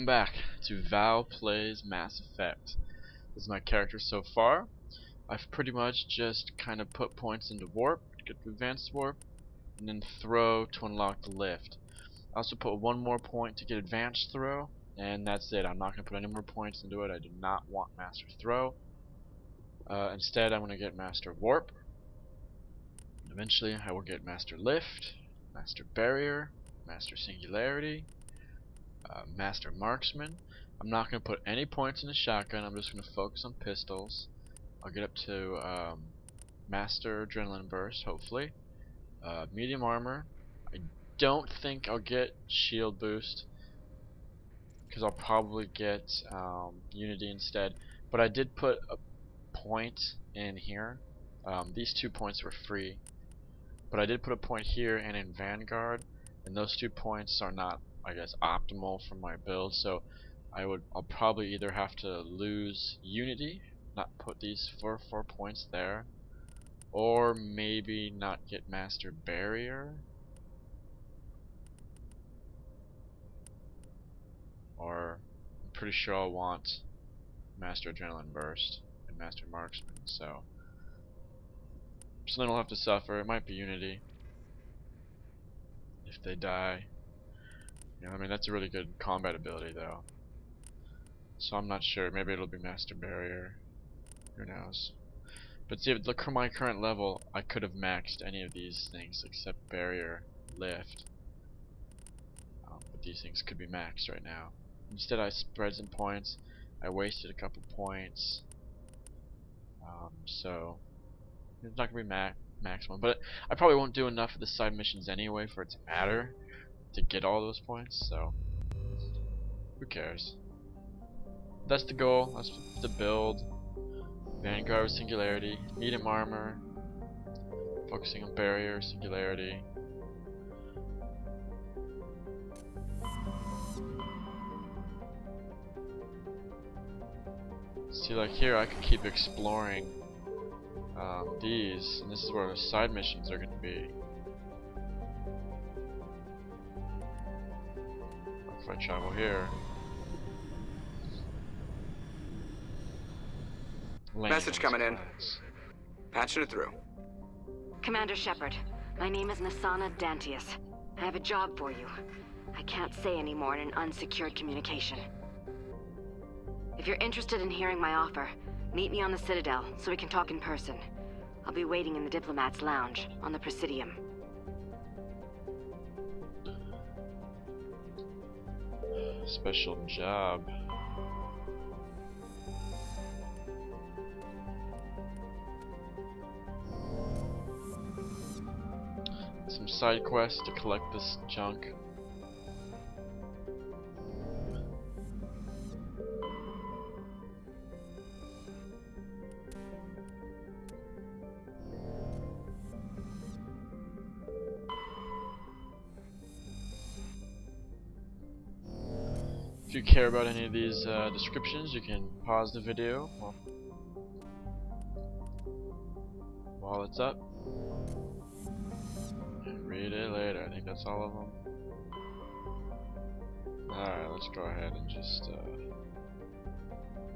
Welcome back to Vaal Plays Mass Effect. This is my character so far. I've pretty much just kind of put points into warp to get to advanced warp, and then throw to unlock the lift. I also put one more point to get advanced throw, and that's it. I'm not going to put any more points into it. I do not want master throw. Instead, I'm going to get master warp. Eventually, I will get master lift, master barrier, master singularity, master marksman. I'm not going to put any points in the shotgun. I'm just going to focus on pistols. I'll get up to master adrenaline burst, hopefully. Medium armor. I don't think I'll get shield boost, because I'll probably get unity instead. But I did put a point in here. These 2 points were free, but I did put a point here and in Vanguard, and those 2 points are not, I guess, optimal for my build. So I'll probably either have to lose unity, not put these 4 points there, or maybe not get master barrier, or I'm pretty sure I'll want master adrenaline burst and master marksman. So something will have to suffer. It might be unity if they die. You know, I mean, that's a really good combat ability though, so I'm not sure. Maybe it'll be master barrier, who knows. But see, look, for my current level, I could have maxed any of these things except barrier, lift, but these things could be maxed right now. Instead, I spread some points. I wasted a couple points, so it's not gonna be maximum. But I probably won't do enough of the side missions anyway for it to matter to get all those points. So who cares? That's the goal. That's the build. Vanguard with singularity, medium armor, focusing on barrier, singularity. See, like here, I could keep exploring these, and this is where the side missions are going to be. If I travel here. Message coming in. Patching it through. Commander Shepard, my name is Nasana Dantius. I have a job for you. I can't say any more in an unsecured communication. If you're interested in hearing my offer, meet me on the Citadel so we can talk in person. I'll be waiting in the Diplomat's Lounge on the Presidium. Special job. Some side quests to collect this junk. If you care about any of these descriptions, you can pause the video while it's up. Read it later. I think that's all of them. Alright, let's go ahead and just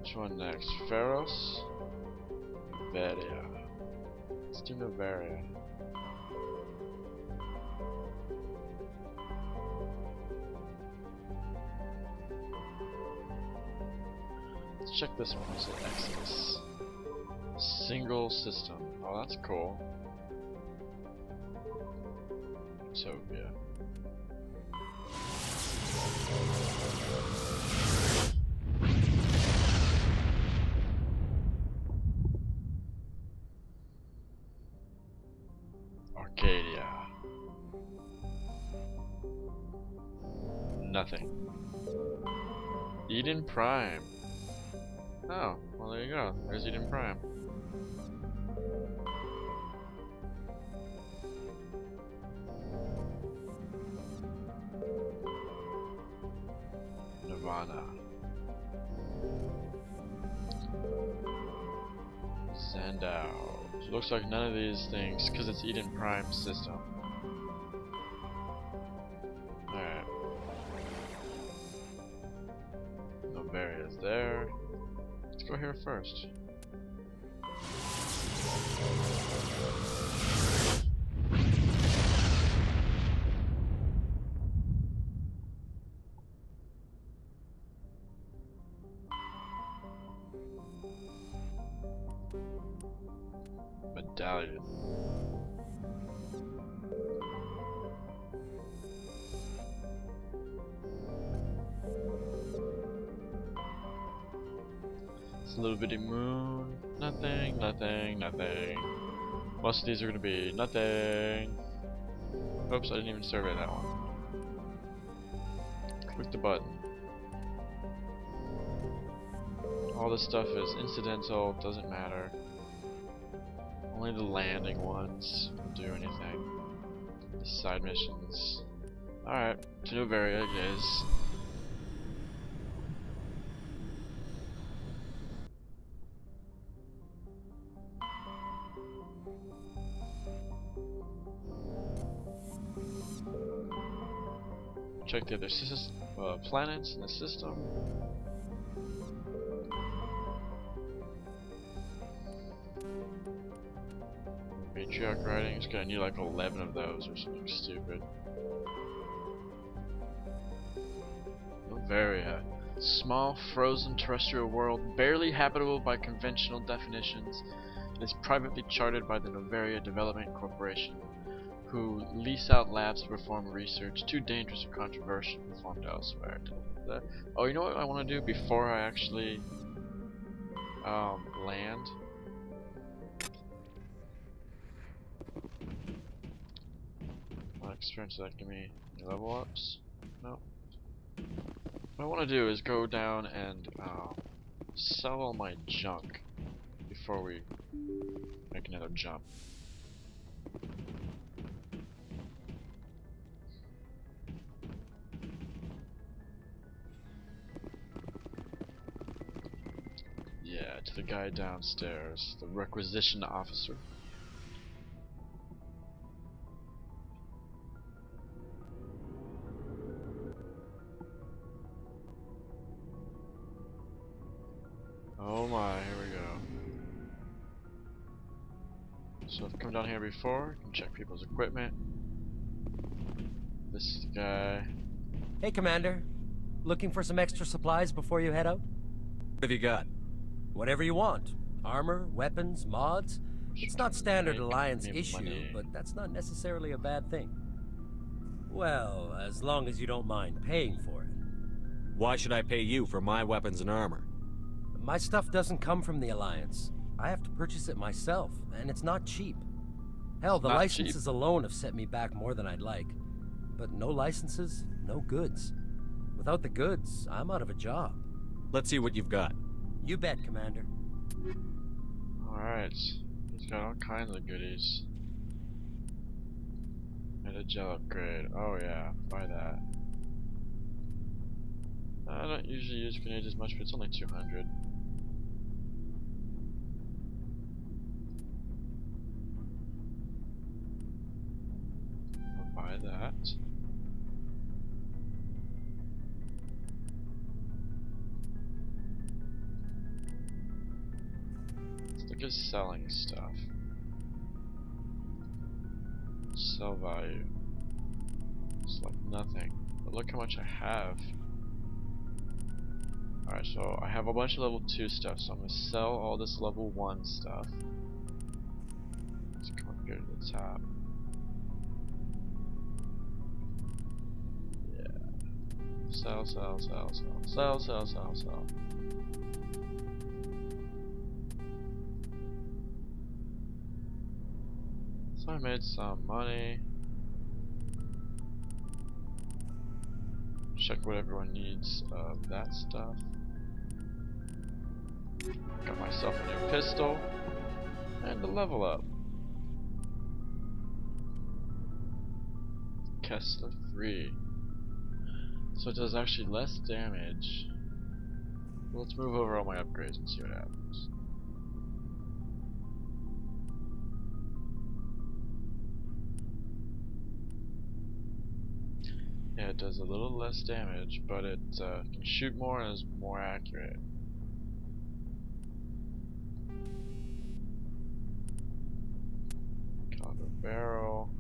which one next? Pharos? Novaria. Let's do Novaria. Let's check this one. What's it? Exodus. Single system. Oh, that's cool. So yeah. Arcadia. Nothing. Eden Prime. Oh, well there you go. There's Eden Prime. Sandow. So it looks like none of these things, because it's Eden Prime system. Alright. there. Let's go here first. Medallion. It's a little bitty moon. Nothing, nothing, nothing. Most of these are gonna be nothing. Oops, I didn't even survey that one. Click the button. All this stuff is incidental, doesn't matter. Only the landing ones will do anything. The side missions. Alright, to Noveria it is. Check the other planets in the system. Matriarch writings, gonna need like 11 of those or something stupid. Noveria. Small, frozen terrestrial world, barely habitable by conventional definitions. It is privately chartered by the Noveria Development Corporation, who lease out labs to perform research too dangerous or controversial performed elsewhere. Oh, you know what I want to do before I actually land? What experience does that give me? Any level ups? No. What I want to do is go down and sell all my junk before we make another jump. Yeah, to the guy downstairs, the requisition officer. Oh my, here we go. So I've come down here before, can check people's equipment. This is the guy. Hey, Commander. Looking for some extra supplies before you head out? What have you got? Whatever you want. Armor, weapons, mods. It's not standard Alliance issue, money. but that's not necessarily a bad thing. Well, as long as you don't mind paying for it. Why should I pay you for my weapons and armor? My stuff doesn't come from the Alliance. I have to purchase it myself, and it's not cheap. Hell, the Not licenses alone have set me back more than I'd like. But no licenses, no goods. Without the goods, I'm out of a job. Let's see what you've got. You bet, Commander. Alright, he's got all kinds of goodies. And a gel upgrade. Oh yeah, buy that. I don't usually use grenades as much, but it's only 200. I'll buy that. Let's look at selling stuff. Sell value. It's like nothing. But look how much I have. Alright, so I have a bunch of level 2 stuff, so I'm gonna sell all this level 1 stuff. Let's come up here to the top. Yeah. Sell, sell, sell, sell, sell, sell, sell, sell. So I made some money. Check what everyone needs of that stuff. Got myself a new pistol and a level up. Kessler 3. So it does actually less damage. Well, let's move over all my upgrades and see what happens. Yeah, it does a little less damage, but it can shoot more and is more accurate. barrel.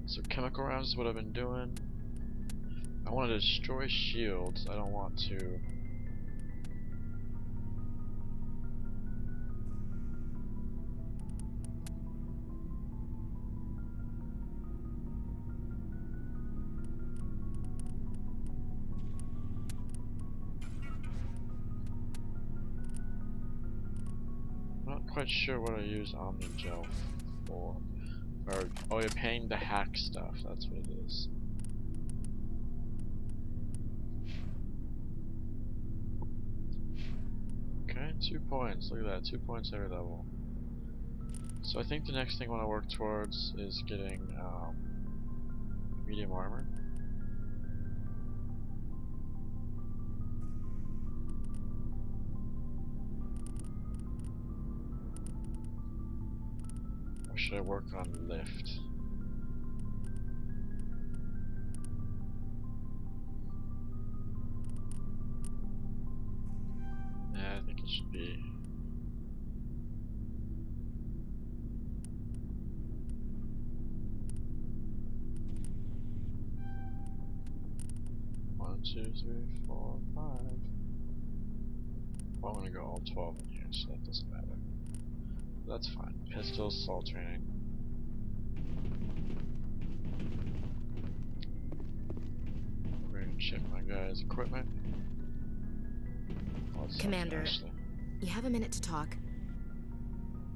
So chemical rounds is what I've been doing. I want to destroy shields. I don't want to. Not quite sure what I use Omnigel for. Or, oh, you're paying the hack stuff. That's what it is. Okay, 2 points. Look at that, 2 points every level. So I think the next thing I want to work towards is getting medium armor. Or should I work on lift? Yeah, I think it should be. One, two, three, 4, 5. Well, I'm gonna go all 12 in here, so that doesn't matter. That's fine. Pistols, assault training. We're gonna check my guy's equipment. Oh, Commander, you have a minute to talk.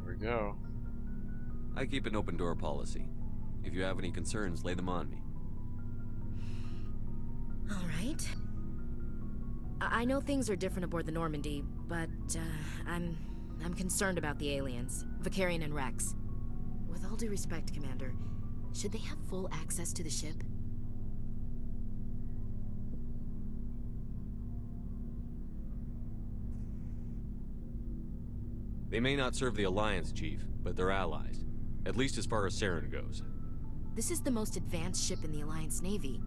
Here we go. I keep an open door policy. If you have any concerns, lay them on me. All right. I know things are different aboard the Normandy, but I'm concerned about the aliens, Vicarian and Rex. With all due respect, Commander, should they have full access to the ship? They may not serve the Alliance, Chief, but they're allies. At least as far as Saren goes. This is the most advanced ship in the Alliance Navy.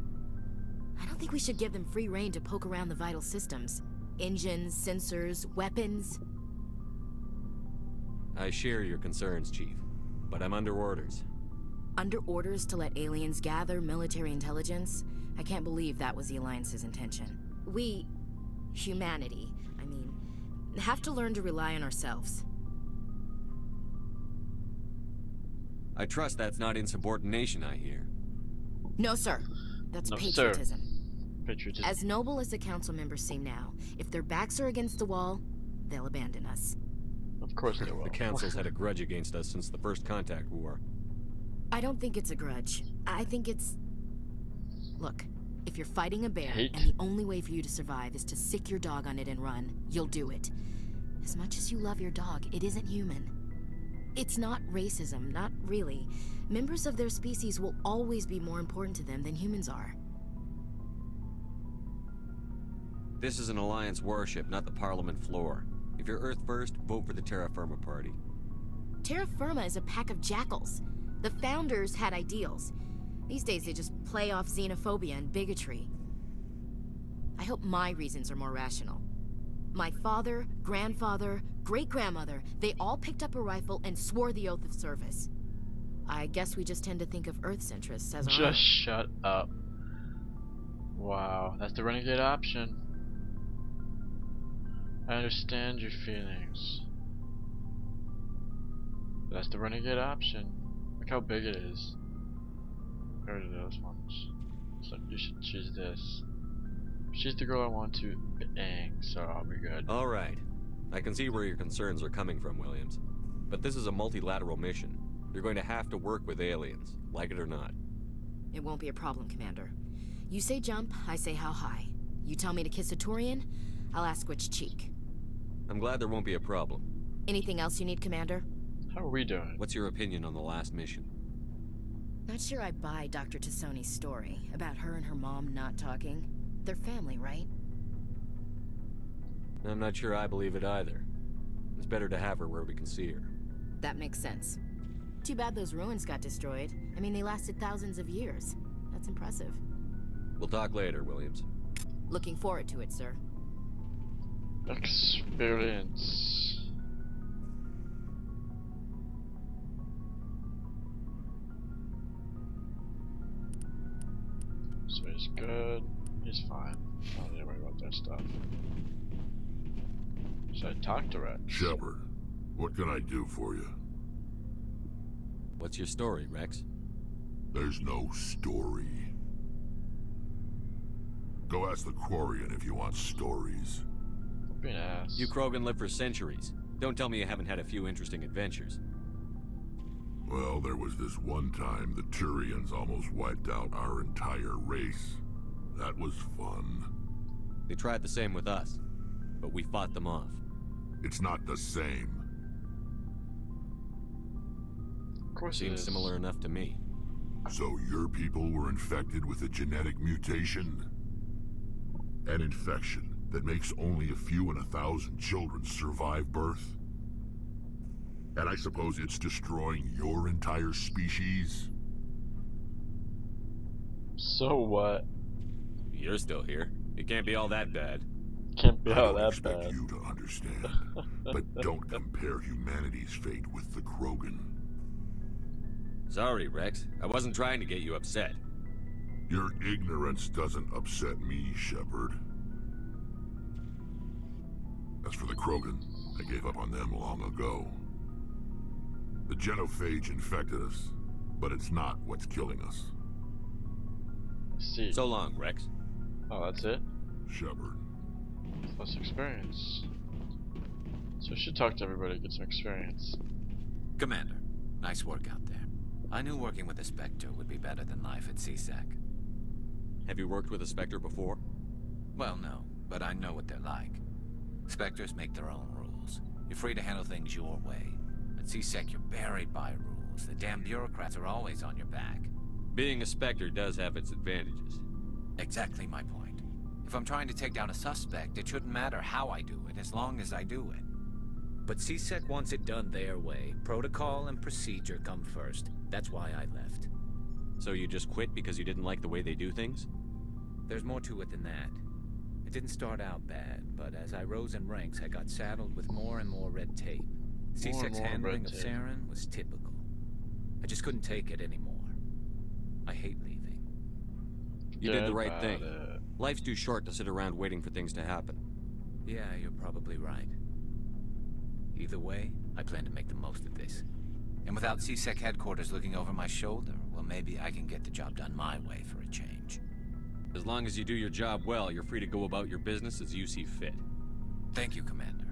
I don't think we should give them free rein to poke around the vital systems. Engines, sensors, weapons. I share your concerns, Chief, but I'm under orders. Under orders to let aliens gather military intelligence? I can't believe that was the Alliance's intention. We, humanity, I mean, have to learn to rely on ourselves. I trust that's not insubordination, I hear. No, sir. That's No, patriotism. sir. Patriotism. As noble as the council members seem now, if their backs are against the wall, they'll abandon us. Of course they will. The Council's had a grudge against us since the First Contact War. I don't think it's a grudge. I think it's... Look, if you're fighting a bear, Hate. and the only way for you to survive is to sick your dog on it and run, you'll do it. As much as you love your dog, it isn't human. It's not racism, not really. Members of their species will always be more important to them than humans are. This is an Alliance warship, not the Parliament floor. If you're Earth first, vote for the Terra Firma Party. Terra Firma is a pack of jackals. The founders had ideals. These days they just play off xenophobia and bigotry. I hope my reasons are more rational. My father, grandfather, great-grandmother, they all picked up a rifle and swore the oath of service. I guess we just tend to think of Earth's interests as our own. Just shut up. Wow, that's the renegade option. I understand your feelings. That's the renegade option. Look how big it is. Compared to those ones. So you should choose this. She's the girl I want to bang, so I'll be good. Alright. I can see where your concerns are coming from, Williams. But this is a multilateral mission. You're going to have to work with aliens, like it or not. It won't be a problem, Commander. You say jump, I say how high. You tell me to kiss a Turian, I'll ask which cheek. I'm glad there won't be a problem. Anything else you need, Commander? How are we doing? What's your opinion on the last mission? Not sure I buy Dr. Tassoni's story about her and her mom not talking. They're family, right? I'm not sure I believe it either. It's better to have her where we can see her. That makes sense. Too bad those ruins got destroyed. I mean, they lasted thousands of years. That's impressive. We'll talk later, Williams. Looking forward to it, sir. Experience. So he's good. He's fine. I don't need to worry about that stuff. Should I talk to Rex? Shepard, what can I do for you? What's your story, Rex? There's no story. Go ask the Quarian if you want stories. Don't be an ass. You Krogan live for centuries. Don't tell me you haven't had a few interesting adventures. Well, there was this one time the Turians almost wiped out our entire race. That was fun. They tried the same with us, but we fought them off. It's not the same. Of course it Seems is. similar enough to me. So your people were infected with a genetic mutation? An infection that makes only a few in 1,000 children survive birth? And I suppose it's destroying your entire species? So what? You're still here. It can't be all that bad. Can't be I all don't that expect bad. you to understand, but don't compare humanity's fate with the Krogan. Sorry, Rex. I wasn't trying to get you upset. Your ignorance doesn't upset me, Shepard. As for the Krogan, I gave up on them long ago. The genophage infected us, but it's not what's killing us. I see. So long, Rex. Oh, that's it? Shepard. Plus experience. So I should talk to everybody to get some experience. Commander, nice work out there. I knew working with a Spectre would be better than life at CSEC. Have you worked with a Spectre before? Well, no, but I know what they're like. Spectres make their own rules. You're free to handle things your way. At CSEC, you're buried by rules. The damn bureaucrats are always on your back. Being a Spectre does have its advantages. Exactly my point. If I'm trying to take down a suspect, it shouldn't matter how I do it, as long as I do it. But CSEC wants it done their way. Protocol and procedure come first. That's why I left. So you just quit because you didn't like the way they do things? There's more to it than that. It didn't start out bad, but as I rose in ranks, I got saddled with more and more red tape. CSEC's handling of Saren was typical. I just couldn't take it anymore. I hate leaving. You did the right thing. Life's too short to sit around waiting for things to happen. Yeah, you're probably right. Either way, I plan to make the most of this. And without CSEC headquarters looking over my shoulder, well, maybe I can get the job done my way for a change. As long as you do your job well, you're free to go about your business as you see fit. Thank you, Commander.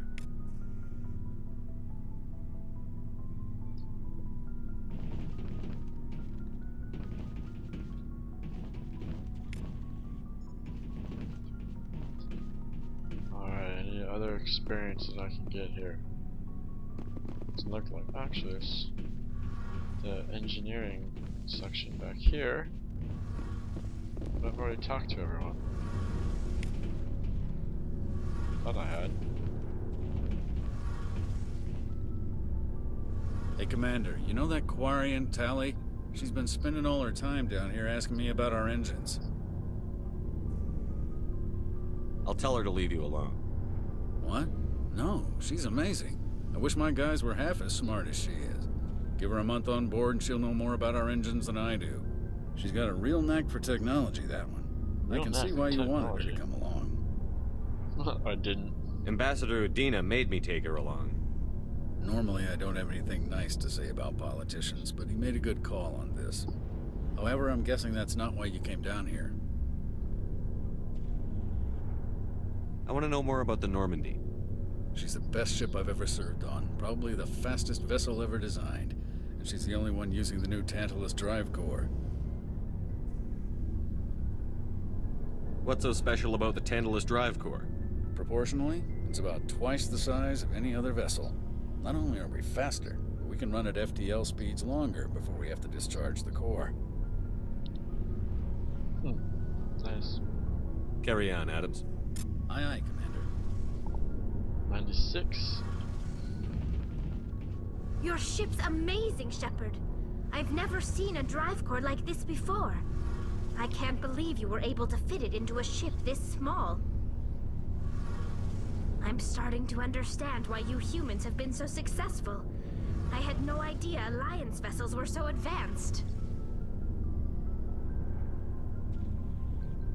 Alright, any other experiences I can get here? Doesn't look like. Actually, there's the engineering section back here. But I've already talked to everyone. Thought I had. Hey, Commander, you know that Quarian, Tally? She's been spending all her time down here asking me about our engines. I'll tell her to leave you alone. What? No, she's amazing. I wish my guys were half as smart as she is. Give her a month on board and she'll know more about our engines than I do. She's got a real knack for technology, that one. I can see why you wanted her to come along. I didn't. Ambassador Udina made me take her along. Normally, I don't have anything nice to say about politicians, but he made a good call on this. However, I'm guessing that's not why you came down here. I want to know more about the Normandy. She's the best ship I've ever served on, probably the fastest vessel ever designed, and she's the only one using the new Tantalus drive core. What's so special about the Tantalus drive core? Proportionally, it's about twice the size of any other vessel. Not only are we faster, but we can run at FTL speeds longer before we have to discharge the core. Nice. Carry on, Adams. Aye, aye, Commander. 96. Your ship's amazing, Shepard. I've never seen a drive core like this before. I can't believe you were able to fit it into a ship this small. I'm starting to understand why you humans have been so successful. I had no idea Alliance vessels were so advanced.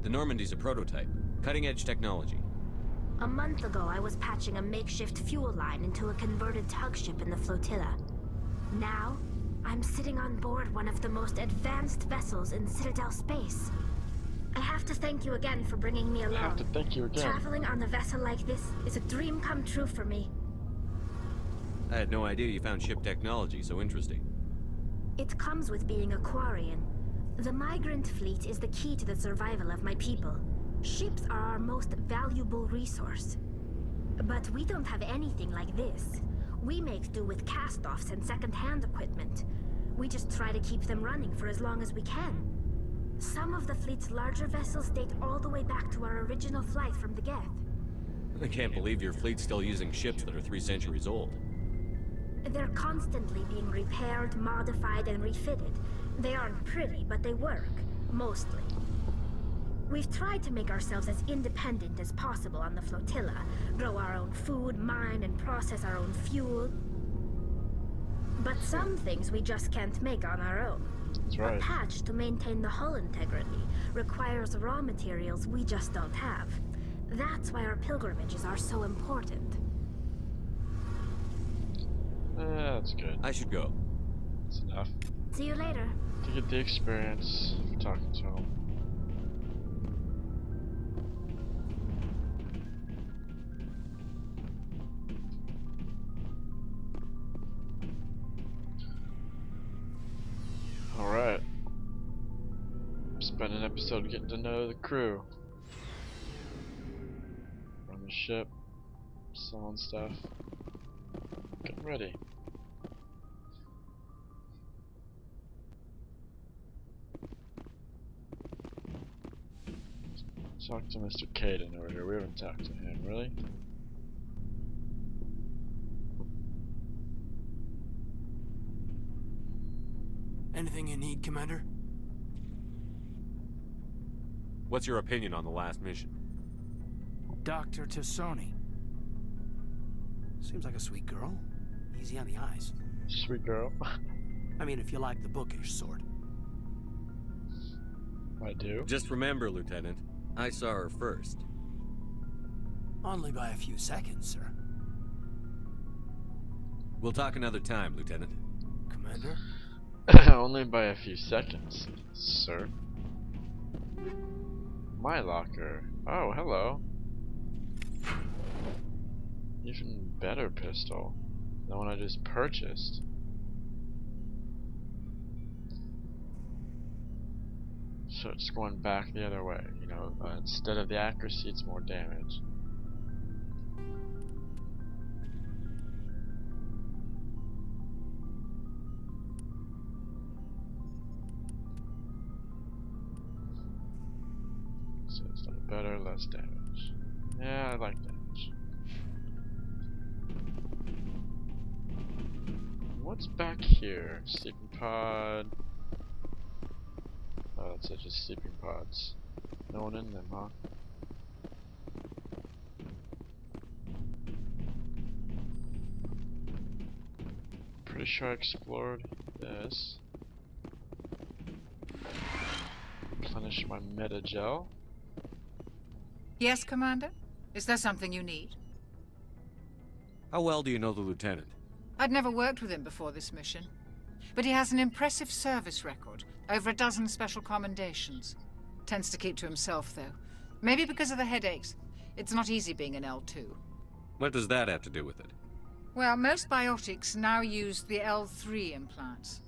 The Normandy's a prototype. Cutting-edge technology. A month ago, I was patching a makeshift fuel line into a converted tug ship in the flotilla. Now, I'm sitting on board one of the most advanced vessels in Citadel space. I have to thank you again for bringing me along. I have to thank you again. Traveling on a vessel like this is a dream come true for me. I had no idea you found ship technology so interesting. It comes with being a Quarian. The migrant fleet is the key to the survival of my people. Ships are our most valuable resource. But we don't have anything like this. We make do with cast-offs and second-hand equipment. We just try to keep them running for as long as we can. Some of the fleet's larger vessels date all the way back to our original flight from the Geth. I can't believe your fleet's still using ships that are 3 centuries old. They're constantly being repaired, modified, and refitted. They aren't pretty, but they work. Mostly. We've tried to make ourselves as independent as possible on the flotilla, grow our own food, mine and process our own fuel. But some things we just can't make on our own. That's right. A patch to maintain the hull integrity requires raw materials we just don't have. That's why our pilgrimages are so important. That's good. I should go. That's enough. See you later. To get the experience for talking to him. Alright. Spend an episode getting to know the crew. Run the ship. Selling stuff. Getting ready. Talk to Mr. Caden over here. We haven't talked to him, really? Anything you need, Commander? What's your opinion on the last mission? Dr. Tassoni. Seems like a sweet girl. Easy on the eyes. Sweet girl. I mean, if you like the bookish sort. I do. Just remember, Lieutenant, I saw her first. Only by a few seconds, sir. We'll talk another time, Lieutenant. Commander? Only by a few seconds, sir. My locker. Oh, hello. Even better pistol. The one I just purchased. So it's going back the other way, you know, instead of the accuracy, it's more damage. So it's a little better, less damage. Yeah, I like damage. What's back here? Sleeping pod. Oh, that's it, just sleeping pods. No one in them, huh? Pretty sure I explored this. Replenish my meta gel. Yes, Commander? Is there something you need? How well do you know the Lieutenant? I'd never worked with him before this mission. But he has an impressive service record. Over a dozen special commendations. Tends to keep to himself, though. Maybe because of the headaches. It's not easy being an L2. What does that have to do with it? Well, most biotics now use the L3 implants.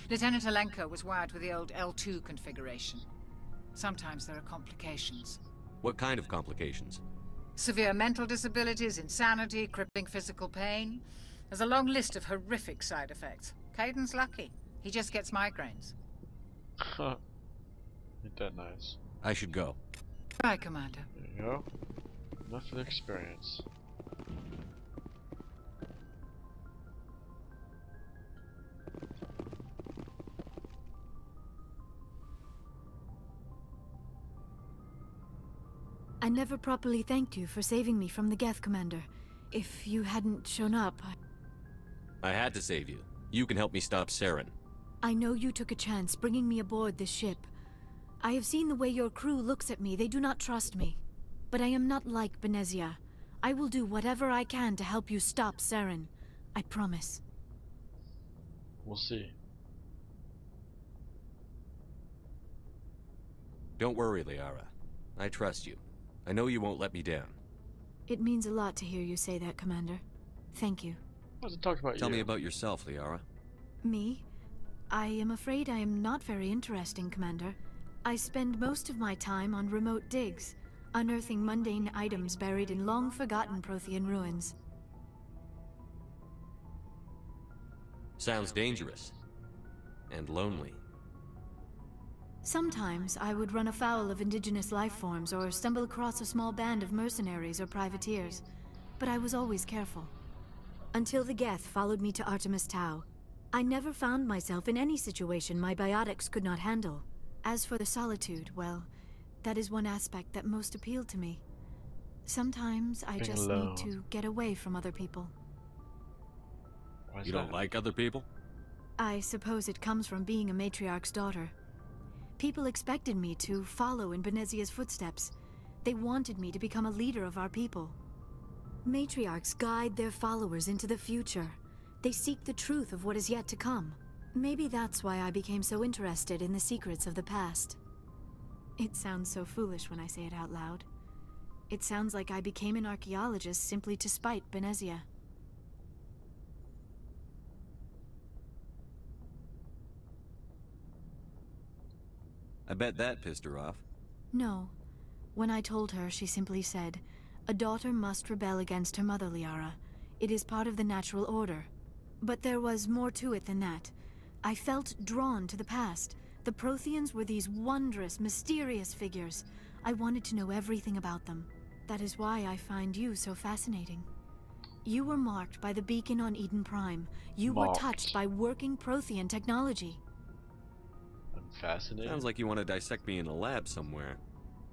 Lieutenant Alenko was wired with the old L2 configuration. Sometimes there are complications. What kind of complications? Severe mental disabilities, insanity, crippling physical pain. There's a long list of horrific side effects. Caden's lucky. He just gets migraines. Huh. Ain't that nice. I should go. Bye, Commander. There you go. Enough of the experience. I never properly thanked you for saving me from the Geth, Commander. If you hadn't shown up, I had to save you. You can help me stop Saren. I know you took a chance bringing me aboard this ship. I have seen the way your crew looks at me. They do not trust me. But I am not like Benezia. I will do whatever I can to help you stop Saren. I promise. We'll see. Don't worry, Liara. I trust you. I know you won't let me down. It means a lot to hear you say that, Commander. Thank you. Tell me about yourself, Liara. Me? I am afraid I am not very interesting, Commander. I spend most of my time on remote digs, unearthing mundane items buried in long-forgotten Prothean ruins. Sounds dangerous. And lonely. Sometimes I would run afoul of indigenous life forms or stumble across a small band of mercenaries or privateers, but I was always careful. Until the Geth followed me to Artemis Tau, I never found myself in any situation my biotics could not handle. As for the solitude, well, that is one aspect that most appealed to me. Sometimes I just need to get away from other people. You don't like other people? I suppose it comes from being a matriarch's daughter. People expected me to follow in Benezia's footsteps. They wanted me to become a leader of our people. Matriarchs guide their followers into the future. They seek the truth of what is yet to come. Maybe that's why I became so interested in the secrets of the past. It sounds so foolish when I say it out loud. It sounds like I became an archaeologist simply to spite Benezia. I bet that pissed her off. No. When I told her, she simply said, "A daughter must rebel against her mother, Liara. It is part of the natural order." But there was more to it than that. I felt drawn to the past. The Protheans were these wondrous, mysterious figures. I wanted to know everything about them. That is why I find you so fascinating. You were marked by the beacon on Eden Prime. You were touched by working Prothean technology. Fascinating. Sounds like you want to dissect me in a lab somewhere.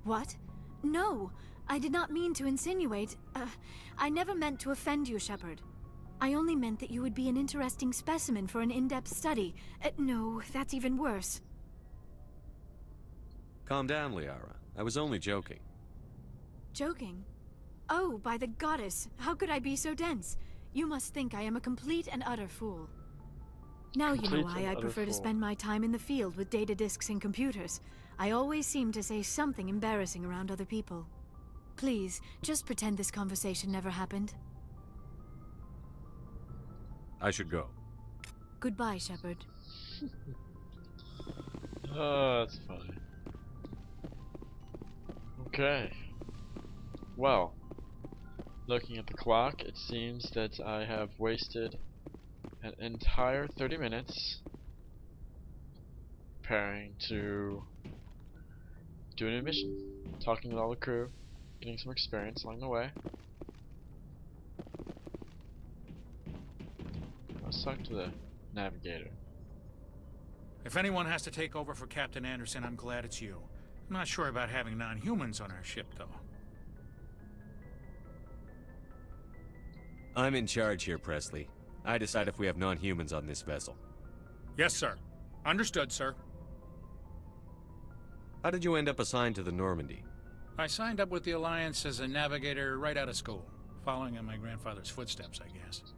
What? No, I did not mean to insinuate. I never meant to offend you, Shepard. I only meant that you would be an interesting specimen for an in-depth study. No, that's even worse. Calm down, Liara. I was only joking. Joking? Oh, by the goddess, how could I be so dense? You must think I am a complete and utter fool. Now you know why I prefer to spend my time in the field with data disks and computers. I always seem to say something embarrassing around other people. Please, just pretend this conversation never happened. I should go. Goodbye, Shepard. Oh, that's funny. Okay. Well, looking at the clock, it seems that I have wasted an entire 30 minutes preparing to do a new mission, talking with all the crew, getting some experience along the way. Let's talk to the navigator. If anyone has to take over for Captain Anderson, I'm glad it's you. I'm not sure about having non-humans on our ship, though. I'm in charge here, Presley. I decide if we have non-humans on this vessel. Yes, sir. Understood, sir. How did you end up assigned to the Normandy? I signed up with the Alliance as a navigator right out of school, following in my grandfather's footsteps, I guess.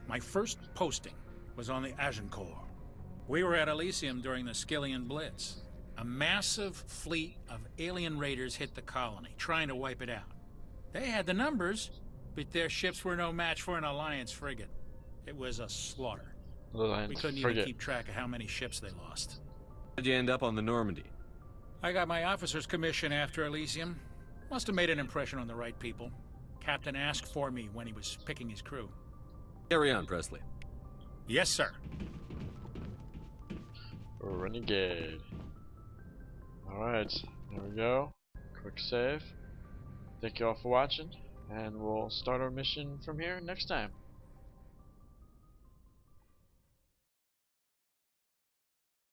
My first posting was on the Agincourt. We were at Elysium during the Skillian Blitz. A massive fleet of alien raiders hit the colony, trying to wipe it out. They had the numbers, but their ships were no match for an Alliance frigate. It was a slaughter. We couldn't even keep track of how many ships they lost. How did you end up on the Normandy? I got my officer's commission after Elysium. Must have made an impression on the right people. Captain asked for me when he was picking his crew. Carry on, Presley. Yes, sir. Renegade. Alright, there we go. Quick save. Thank you all for watching, and we'll start our mission from here next time.